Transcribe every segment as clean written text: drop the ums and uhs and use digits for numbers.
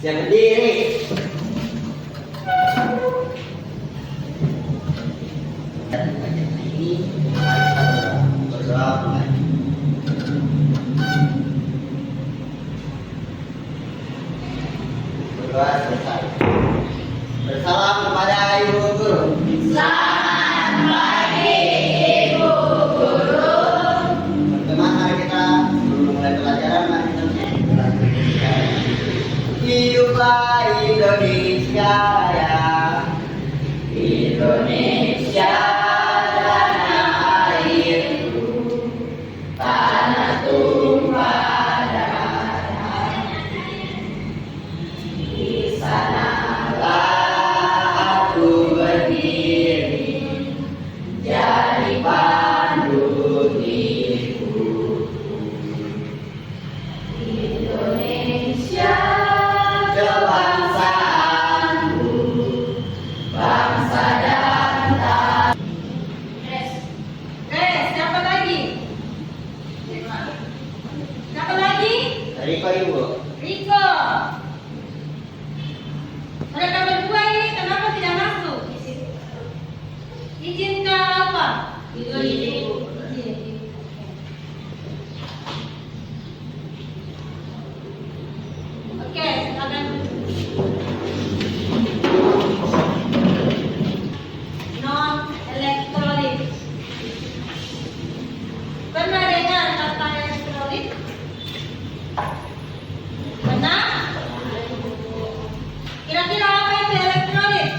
Siap berdiri. Ini berdoa mulai. Berdoa selesai. Bersalam kepada ibu guru. Selamat pagi, Ibu Guru. Teman-teman, mari kita sebelum mulai pelajaran mari kita menyanyikan hiduplah Indonesia Raya. Indonesia tanah airku, tanah tumpah darah. Di sanalah aku berdiri, jadi pandu hidupku. Indonesia kebangsaanku, bangsa dan tanah. Siapa lagi? Siapa lagi? Riko ibu. Riko. Mereka berdua ini kenapa tidak masuk? Izin ke apa? Izin. Oke, silakan. Non elektrolit. Pernah dengar kata elektrolit? Pernah? Kira-kira apa itu elektrolit?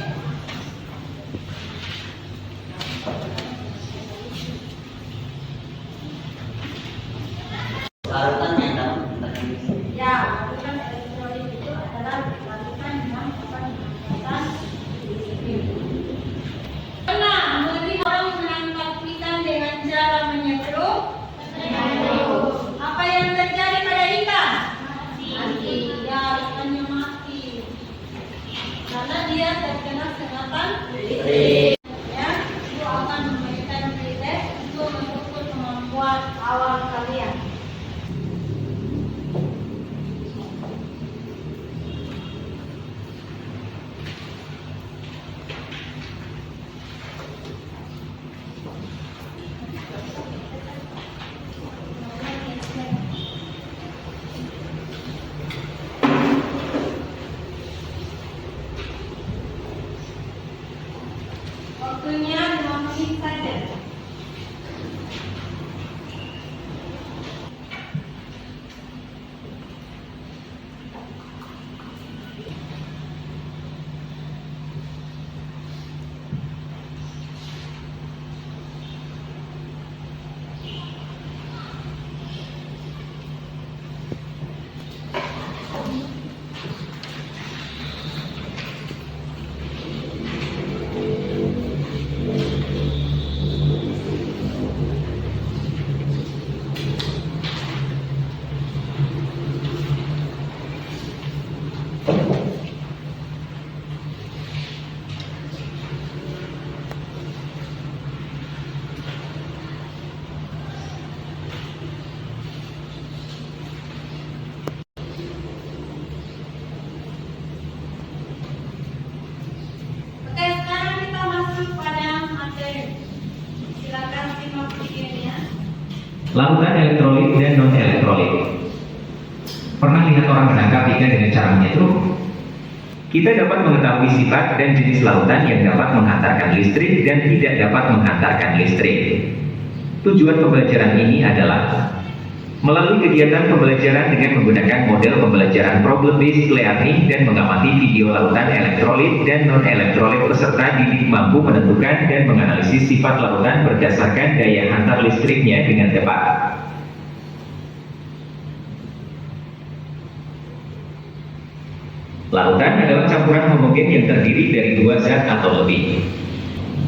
Larutan yang dalam bahasa Indonesia. Ya, larutan elektrolit itu adalah larutan yang menggunakan listrik. Pernah melihat orang menangkap ikan dengan cara menyetrum? Apa yang terjadi pada ikan? Mati. Ya, ikannya mati. Karena dia terkena sengatan listrik. Ya, itu akan memberikan riset untuk mengukur kemampuan awal kalian. Waktunya 5 menit saja. Oke, sekarang kita masuk pada materi. Silakan simak videonya. Larutan elektrolit dan non-elektrolit. Pernah lihat orang menangkap ikan dengan cara menyetrum? Kita dapat mengetahui sifat dan jenis lautan yang dapat menghantarkan listrik dan tidak dapat menghantarkan listrik. Tujuan pembelajaran ini adalah melalui kegiatan pembelajaran dengan menggunakan model pembelajaran problem-based learning dan mengamati video lautan elektrolit dan non-elektrolit peserta didik mampu menentukan dan menganalisis sifat lautan berdasarkan daya hantar listriknya dengan tepat. Lautan adalah campuran homogen yang terdiri dari dua zat atau lebih.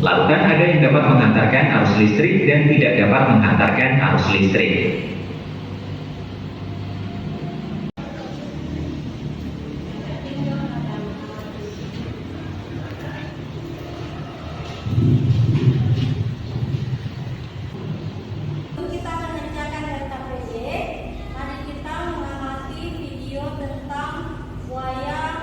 Lautan ada yang dapat menghantarkan arus listrik dan tidak dapat menghantarkan arus listrik. Kita akan mengerjakan delta PJ. Mari kita mengamati video tentang buaya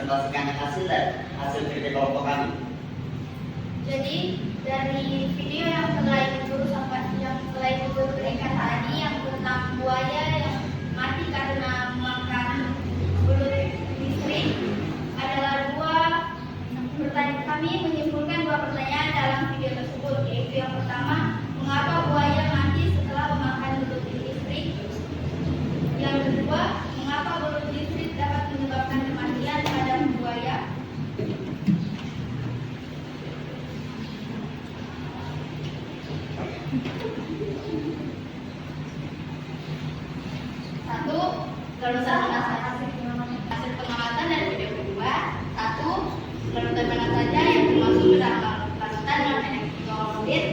presentasikan hasil dan hasil kerja kelompok kami. Jadi dari video yang telah ibu berikan tadi yang tentang buaya yang mati karena makan belut listrik adalah kami menyimpulkan dua pertanyaan dalam video tersebut, yaitu yang pertama, mengapa buaya mati setelah memakan belut listrik? Yang kedua, mengapa belut listrik dapat menyebabkan kematian pada buaya? Satu, larutan hasil pengamatan dari video kedua. Satu, larutan mana saja yang termasuk ke dalam larutan non elektrolit?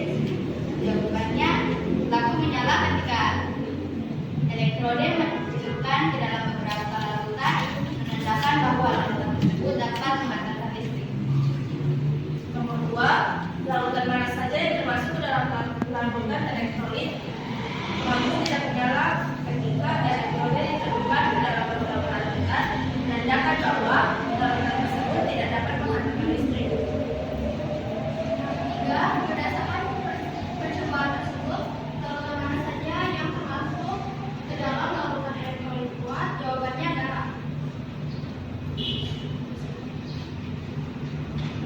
Jawabannya, lampu menyala ketika elektrolit dimasukkan ke dalam beberapa larutan, menandakan bahwa larutan tersebut dapat memadamkan listrik. Nomor dua, larutan mana saja yang termasuk ke dalam larutan elektrolit? Lampu tidak menyala ketika elektrolit ditemukan ke dalam beberapa larutan, menandakan bahwa larutan tersebut tidak dapat memadamkan listrik. Tiga, berdasarkan percobaan tersebut, larutan mana saja yang termasuk ke dalam larutan elektrolit kuat? Jawabannya adalah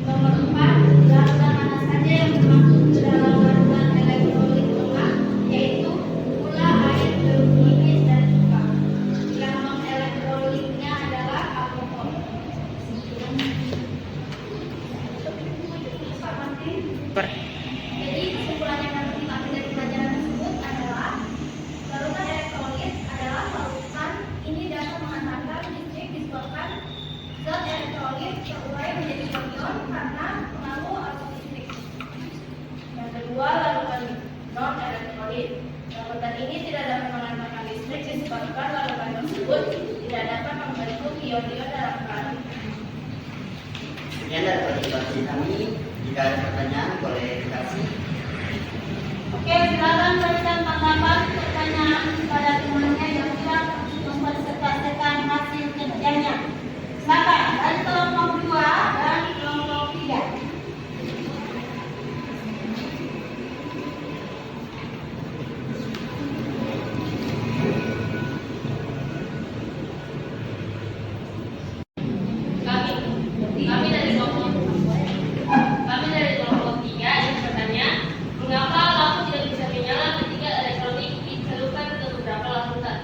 nomor 4, larutan mana saja yang termasuk ke dalam larutan elektrolit lemah, yaitu gula, air, jeruk nipis, dan cuka. Yang non-elektrolitnya adalah alkohol. Jadi kesimpulan yang dapat diambil dari pelajaran tersebut adalah larutan elektrolit adalah larutan ini dapat mengantarkan listrik disebabkan zat elektrolit terurai menjadi ion karena pengaruh arus listrik. Yang kedua, larutan non elektrolit. Larutan ini tidak dapat mengantarkan listrik disebabkan larutan tersebut tidak dapat membentuk ion-ion dalam kandungan. Sekian dari presentasi kami. Jika ada pertanyaan boleh dikasih. Oke, silakan berikan tanggapan pertanyaan pada temannya yang sudah mempresentasikan hasil kerjanya. Silakan dari kelompok 2 dan kelompok 3. Kami dari kelompok 3 yang bertanya, mengapa lampu tidak bisa menyala ketika elektronik dicelupkan ke beberapa larutan?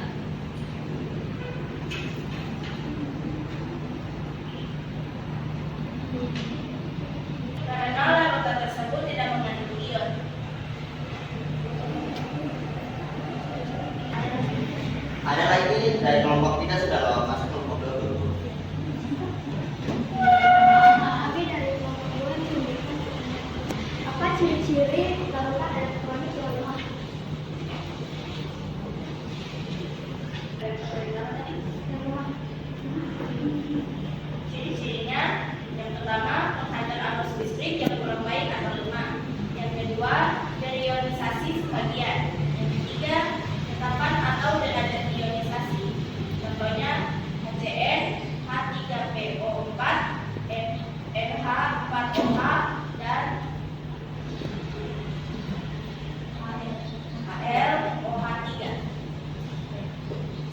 Karena larutan tersebut tidak mengandung ion. Ada lagi dari kelompok 3 sudah loh, masuk kelompok 2 dulu. Kami dari kelompok 2 memberikan apa ciri-ciri larutan elektronik yang lemah? Ciri-cirinya, yang pertama, menghantar arus listrik yang kurang baik atau lemah. Yang kedua, deionisasi sebagian. Yang ketiga, ketetapan atau derajat ionisasi. Contohnya HCN, H3PO4, NH4OH, dan HLOH3.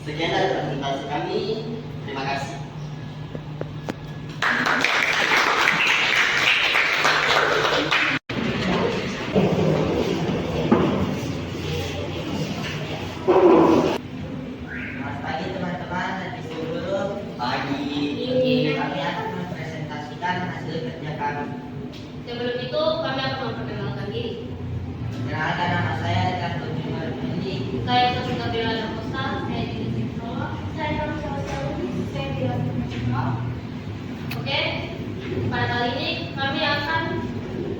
Sekian dari presentasi kami. Terima kasih. Selamat pagi teman-teman dan ibu guru. Pagi. Kami akan mempresentasikan hasil kerja kami. Sebelum itu, kami akan memperkenalkan diri. Perkenalkan, nama saya Edgar Tujuan Mendi. Saya Saskia Bella Costa, saya di Sekolah. Saya Ramsal Saudi, saya di Sekolah. Oke, pada kali ini kami akan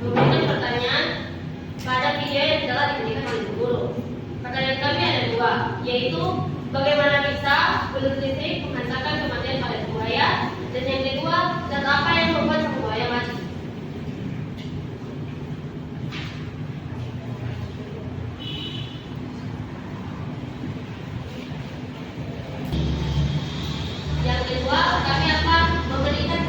memberikan pertanyaan pada video yang telah diberikan oleh guru. Pertanyaan kami ada dua, yaitu bagaimana bisa belut listrik menghantarkan kematian pada buaya, dan yang kedua, zat apa yang membuat sang buaya mati? Yang kedua, kami akan memberikan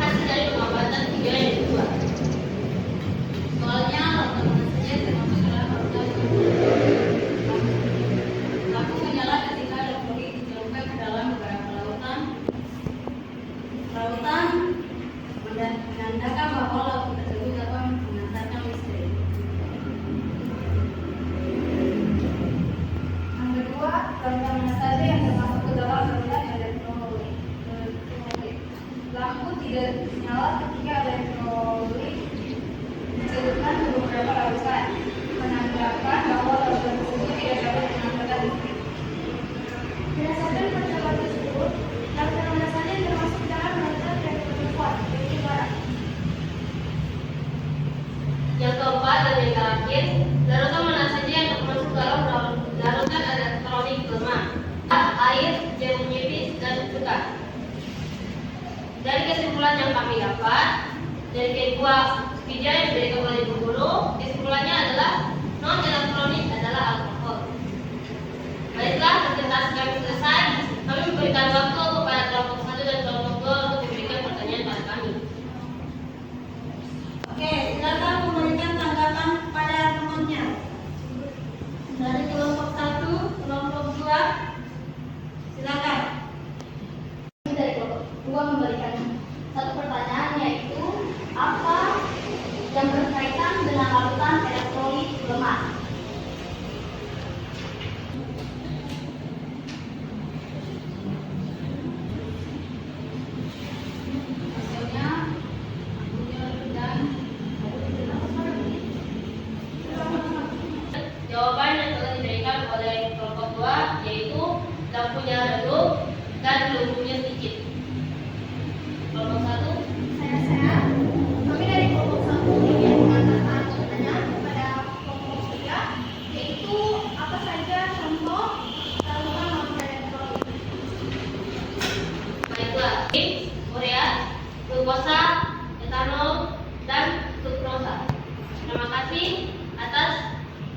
kami dapat dari kedua media yang diberikan oleh ibu guru, kesimpulannya adalah non elektronik adalah alkohol. Baiklah, presentasi kami selesai. Kami memberikan waktu kepada kelompok 1 dan kelompok 2 untuk memberikan pertanyaan pada kami. Oke, silakan memberikan tanggapan pada temannya. Dari kelompok 1, kelompok 2, silakan. Dari kelompok 2 memberikan satu pertanyaan, yaitu apa yang berkaitan dengan larutan elektrolit lemah. Hasilnya dan jawaban yang telah diberikan oleh kelompok 2 yaitu lampunya redup dan lumpuhnya sedikit. Kelompok 1, Kami dari kelompok 1 ingin mengatakan pertanyaan kepada kelompok 3, yaitu apa saja contoh larutan non elektrolit. baiklah, urea, glukosa, etanol, dan sukrosa. Terima kasih atas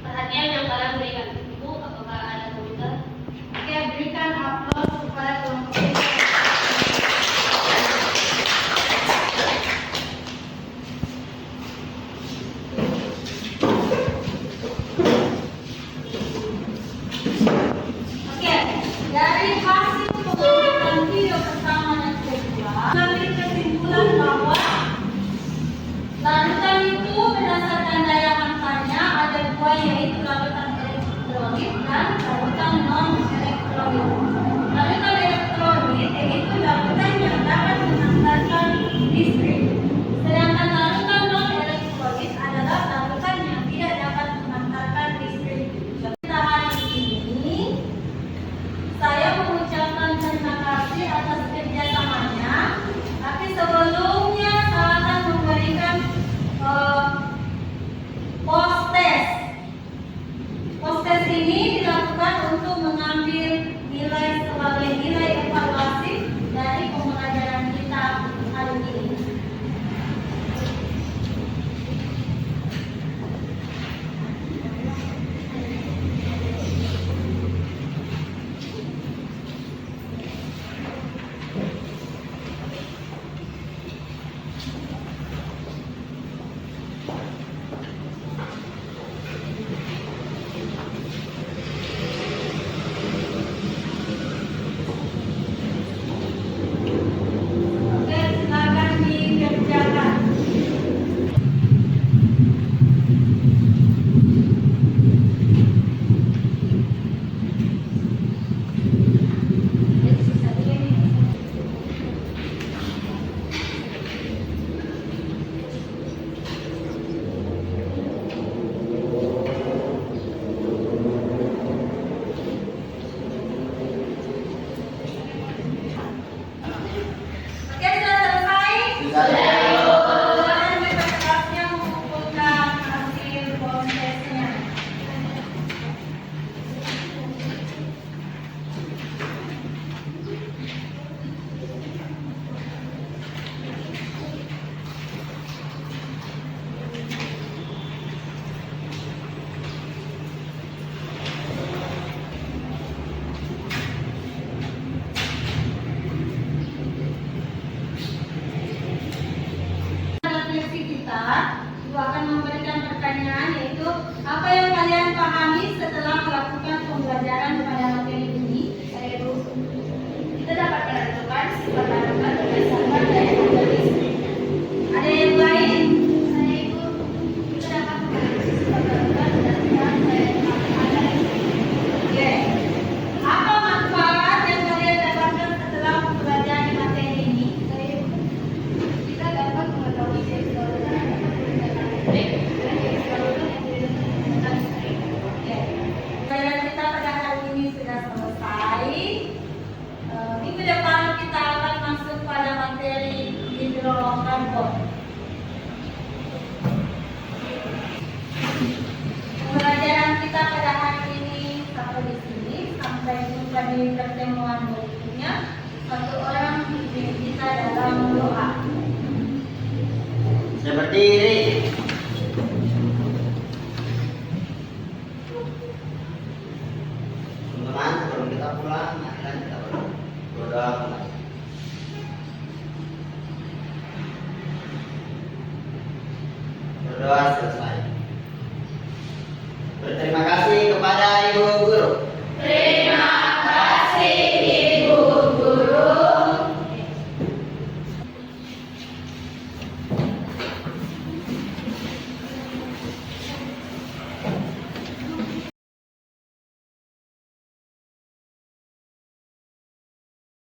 perhatian yang kalian berikan. Ibu, apakah ada komentar? Oke, berikan aplaus kepada kelompok 3. Oke, dari hasil pengamatan video pertama dan kedua, mengambil kesimpulan bahwa larutan itu berdasarkan daya hantarnya ada dua, yaitu larutan elektrolit dan larutan non elektrolit. Larutan elektrolit yaitu larutan yang dapat menghantarkan listrik, sedangkan larutan non elektrolit adalah larutan yang tidak dapat menghantarkan listrik. Pada hari ini, saya mengucapkan terima kasih atas kerjasamanya. Tapi sebelumnya saya akan memberikan post test. Post test ini dilakukan untuk mengambil nilai sebagai nilai evaluasi dari pembelajaran kita hari ini. Oke, silakan dikerjakan. Oke, sudah selesai. Sudah. Silakan bebas kelasnya mengumpulkan hasil post testnya. Refleksi kita juga akan memberikan pertanyaan, yaitu apa yang kalian pahami setelah melakukan pembelajaran pada materi ini. Saya Ibu. Kita dapat menentukan sifat larutan berdasarkan daya hantar listrik. Ada yang lain? Saya Ibu. Kita dapat menentukan sifat larutan berdasarkan daya hantar listrik. Oke. Apa manfaat yang kalian dapatkan setelah mempelajari materi ini? Saya Ibu. Kita dapat mengetahui jenis larutan yang dapat menggunakan listrik dan jenis larutan yang tidak dapat menggunakan listrik. Oke. Pelajaran kita pada hari ini sudah selesai. Minggu depan kita akan masuk pada materi hidrokarbon. Pembelajaran kita pada hari ini sampai di sini. Sampai jumpa di pertemuan berikutnya. Satu orang pimpin kita dalam doa. berdiri. Teman-teman, sebelum kita pulang, marilah kita berdoa kembali. Berdoa selesai.